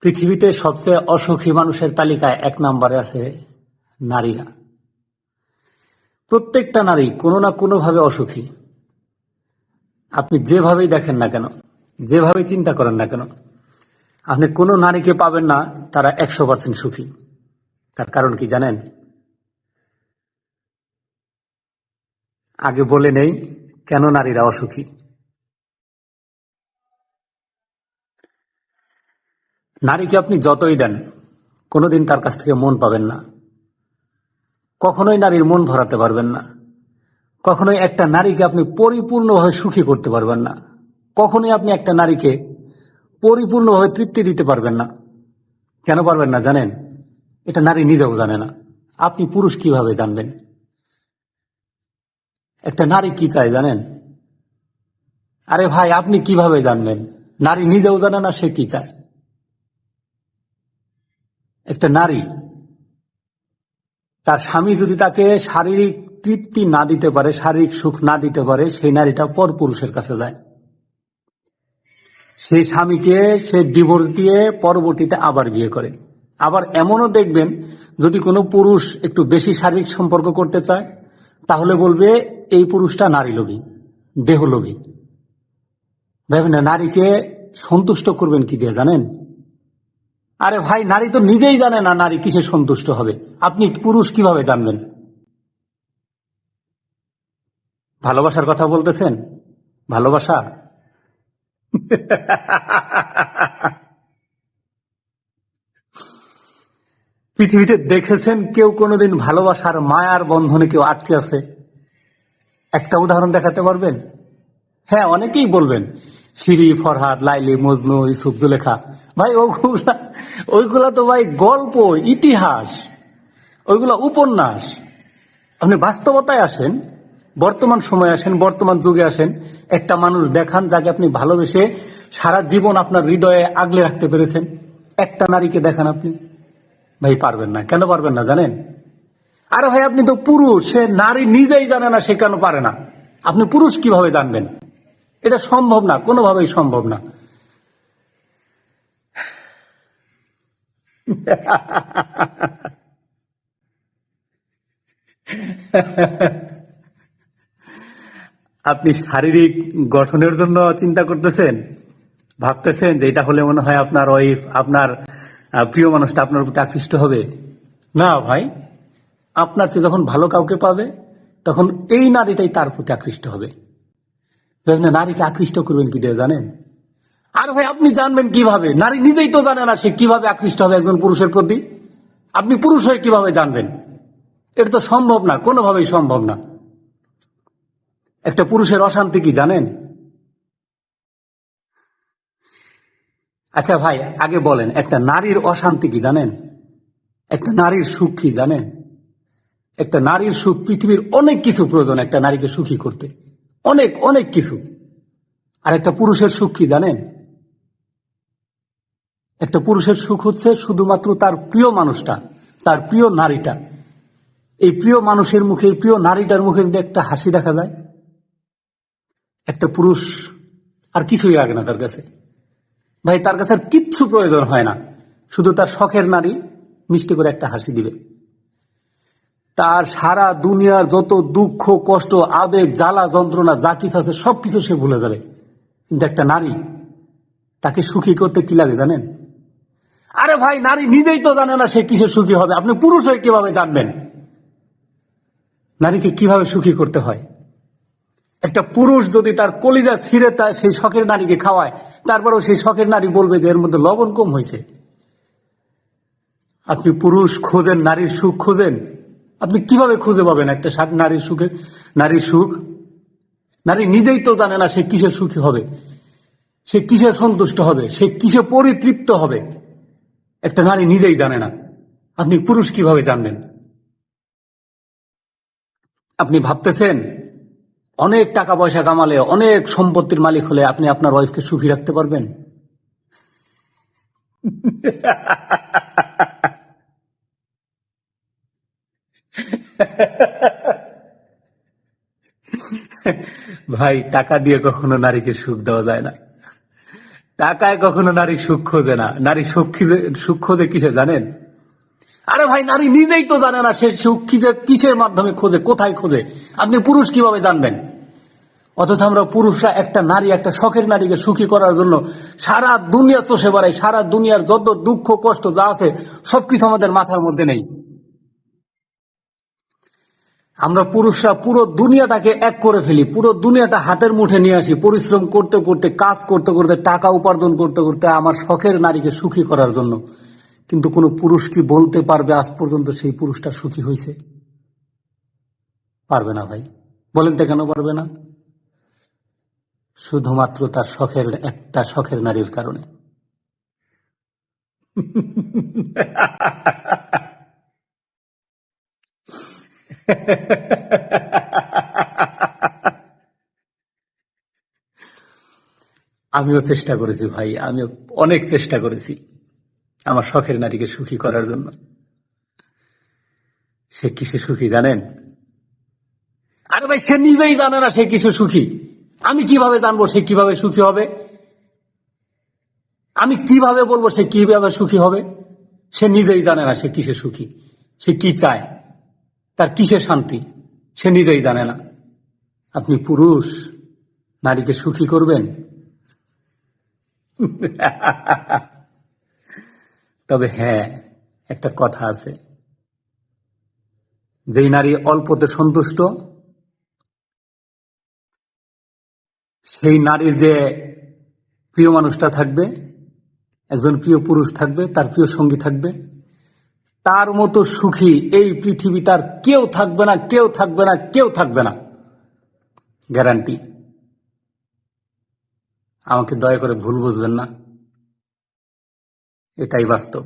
পৃথিবীতে সবচেয়ে অসুখী মানুষের তালিকায় ১ নম্বরে আছে নারীরা। প্রত্যেকটা নারী কোনো না কোনোভাবে অসুখী। আপনি যেভাবেই দেখেন না কেন, যেভাবে চিন্তা করেন না কেন, আপনি কোনো নারীকে পাবেন না তারা ১০০% সুখী। তার কারণ কি জানেন? আগে বলে নেই কেন নারীরা অসুখী। নারীকে আপনি যতই দেন কোনোদিন তার কাছ থেকে মন পাবেন না। কখনোই নারীর মন ভরাতে পারবেন না। কখনোই একটা নারীকে আপনি পরিপূর্ণভাবে সুখী করতে পারবেন না। কখনোই আপনি একটা নারীকে পরিপূর্ণভাবে তৃপ্তি দিতে পারবেন না। কেন পারবেন না জানেন? এটা নারী নিজেও জানে না। আপনি পুরুষ কিভাবে জানবেন একটা নারী কি চায় জানেন? আরে ভাই, আপনি কিভাবে জানবেন? নারী নিজেও জানে না সে কি চায়। একটা নারী তার স্বামী যদি তাকে শারীরিক তৃপ্তি না দিতে পারে, শারীরিক সুখ না দিতে পারে, সেই নারীটা পরপুরুষের কাছে যায়। সেই স্বামীকে সে ডিভোর্স দিয়ে পরবর্তীতে আবার বিয়ে করে। আবার এমনও দেখবেন, যদি কোনো পুরুষ একটু বেশি শারীরিক সম্পর্ক করতে চায় তাহলে বলবে এই পুরুষটা নারী লোভী, দেহলোভী। ভাবেন না, নারীকে সন্তুষ্ট করবেন কি দিয়ে জানেন? আরে ভাই, নারী তো নিজেই জানে না নারী কিসে সন্তুষ্ট হবে, আপনি পুরুষ কিভাবে জানবেন? ভালোবাসার কথা বলতেছেন? ভালোবাসা পৃথিবীতে দেখেছেন কেউ কোনোদিন ভালোবাসার মায়ার বন্ধনে কেউ আটকে আছে? একটা উদাহরণ দেখাতে পারবেন? হ্যাঁ, অনেকেই বলবেন শিরি, ফরহাদ, লাইলি, মজনু, ইউসুফ, জুলেখা। ভাই ওইগুলা তো ভাই গল্প, ইতিহাস, ওইগুলা উপন্যাস। আপনি বাস্তবতায় আসেন, বর্তমান সময়ে আসেন, বর্তমান যুগে আসেন। একটা মানুষ দেখান যাকে আপনি ভালোবেসে সারা জীবন আপনার হৃদয়ে আগলে রাখতে পেরেছেন। একটা নারীকে দেখান আপনি। ভাই পারবেন না। কেন পারবেন না জানেন? আরে ভাই, আপনি তো পুরুষ, সে নারী নিজেই জানে না সে কেন পারে না। আপনি পুরুষ কিভাবে জানবেন? এটা সম্ভব না, কোনোভাবেই সম্ভব না। আপনি শারীরিক গঠনের জন্য চিন্তা করতেছেন, ভাবতেছেন যে এটা হলে মনে হয় আপনার ওয়াইফ, আপনার প্রিয় মানুষটা আপনার প্রতি আকৃষ্ট হবে। না ভাই, আপনার চেয়ে যখন ভালো কাউকে পাবে তখন এই নারীটাই তার প্রতি আকৃষ্ট হবে। আপনি নারীকে আকৃষ্ট করবেন কি দিয়ে জানেন? আর ভাই, আপনি জানবেন কিভাবে? নারী নিজেই তো জানে না সে কিভাবে আকৃষ্ট হবে একজন পুরুষের প্রতি। আপনি পুরুষ হয়ে কিভাবে জানবেন? এটা তো সম্ভব না, কোনোভাবেই সম্ভব না। একটা পুরুষের অশান্তি কি জানেন? আচ্ছা ভাই, আগে বলেন একটা নারীর অশান্তি কি জানেন? একটা নারীর সুখ কি জানেন? একটা নারীর সুখ, পৃথিবীর অনেক কিছু প্রয়োজন একটা নারীকে সুখী করতে, অনেক অনেক কিছু। আর একটা পুরুষের সুখ কি জানেন? একটা পুরুষের সুখ হচ্ছে শুধুমাত্র তার প্রিয় মানুষটা, তার প্রিয় নারীটা। এই প্রিয় মানুষের মুখে, এই প্রিয় নারীটার মুখে যদি একটা হাসি দেখা যায়, একটা পুরুষ আর কিছুই লাগে না তার কাছে। ভাই, তার কাছে আর কিচ্ছু প্রয়োজন হয় না, শুধু তার শখের নারী মিষ্টি করে একটা হাসি দিবে। তার সারা দুনিয়ার যত দুঃখ, কষ্ট, আবেগ, জ্বালা, যন্ত্রণা যা কিছু আছে সবকিছু সে ভুলে যাবে। কিন্তু একটা নারী, তাকে সুখী করতে কি লাগে জানেন? আরে ভাই, নারী নিজেই তো জানে না সে কিসে সুখী হবে, আপনি পুরুষ হয়ে কিভাবে জানবেন নারীকে কিভাবে সুখী করতে হয়? একটা পুরুষ যদি তার কলিজা ছিঁড়ে তার সেই শখের নারীকে খাওয়ায়, তারপরেও সেই শখের নারী বলবে যে এর মধ্যে লবণ কম হয়েছে। আপনি পুরুষ খোঁজেন, নারীর সুখ খোঁজেন, আপনি কিভাবে খুঁজে পাবেন একটা নারীর সুখে, নারীর সুখ? নারী নিজেই তো জানে না সে কিসে সুখী হবে, সে কিসে সন্তুষ্ট হবে, সে কিসে পরিতৃপ্ত হবে। একটা নারী নিজেই জানে না, আপনি পুরুষ কিভাবে জানবেন? আপনি ভাবতেছেন অনেক টাকা পয়সা কামালে, অনেক সম্পত্তির মালিক হলে আপনি আপনার ওয়াইফকে সুখী রাখতে পারবেন? ভাই, টাকা দিয়ে কখনো নারীকে সুখ দেওয়া যায় না। টাকায় কখনো নারী সুখ খোঁজে না, নারী সুখ খোঁজে কিসে জানেন? আরে ভাই, নারী নিজেই তো জানে না সে সুখ কিসের মাধ্যমে খোঁজে, কোথায় খোঁজে। আপনি পুরুষ কিভাবে জানবেন? অথচ আমরা পুরুষরা একটা নারী, একটা শখের নারীকে সুখী করার জন্য সারা দুনিয়া চষে বেড়াই। সারা দুনিয়ার যত দুঃখ কষ্ট যা আছে সবকিছু আমাদের মাথার মধ্যে নেই। আমরা পুরুষরা পুরো দুনিয়াটাকে এক করে ফেলি, পুরো দুনিয়াটা হাতের মুঠে নিয়ে আসি, পরিশ্রম করতে করতে, কাজ করতে করতে, টাকা উপার্জন করতে করতে আমার শখের নারীকে সুখী করার জন্য। কিন্তু কোনো পুরুষ কি বলতে পারবে আজ পর্যন্ত সেই পুরুষটা সুখী হয়েছে? পারবে না ভাই। বলেন তো কেন পারবে না? শুধুমাত্র তার একটা শখের নারীর কারণে। আমিও চেষ্টা করেছি ভাই, আমিও অনেক চেষ্টা করেছি আমার শখের নারীকে সুখী করার জন্য। সে কিসে সুখী জানেন? আরে ভাই, সে নিজেই জানে না সে কিসে সুখী। আমি কিভাবে জানবো সে কিভাবে সুখী হবে? আমি কিভাবে বলবো সে কিভাবে সুখী হবে? সে নিজেই জানে না সে কিসে সুখী, সে কি চায়, তার কিসে শান্তি, সে নিজেই জানে না। আপনি পুরুষ নারীকে সুখী করবেন? তবে হ্যাঁ, একটা কথা আছে, যেই নারী অল্পতে সন্তুষ্ট সেই নারীর যে প্রিয় মানুষটা থাকবে, একজন প্রিয় পুরুষ থাকবে, তার প্রিয় সঙ্গী থাকবে, তার মতো সুখী এই পৃথিবীটার কেউ থাকবে না, কেউ থাকবে না, কেউ থাকবে না, গ্যারান্টি। আমাকে দয়া করে ভুল বুঝবেন না, এটাই বাস্তব।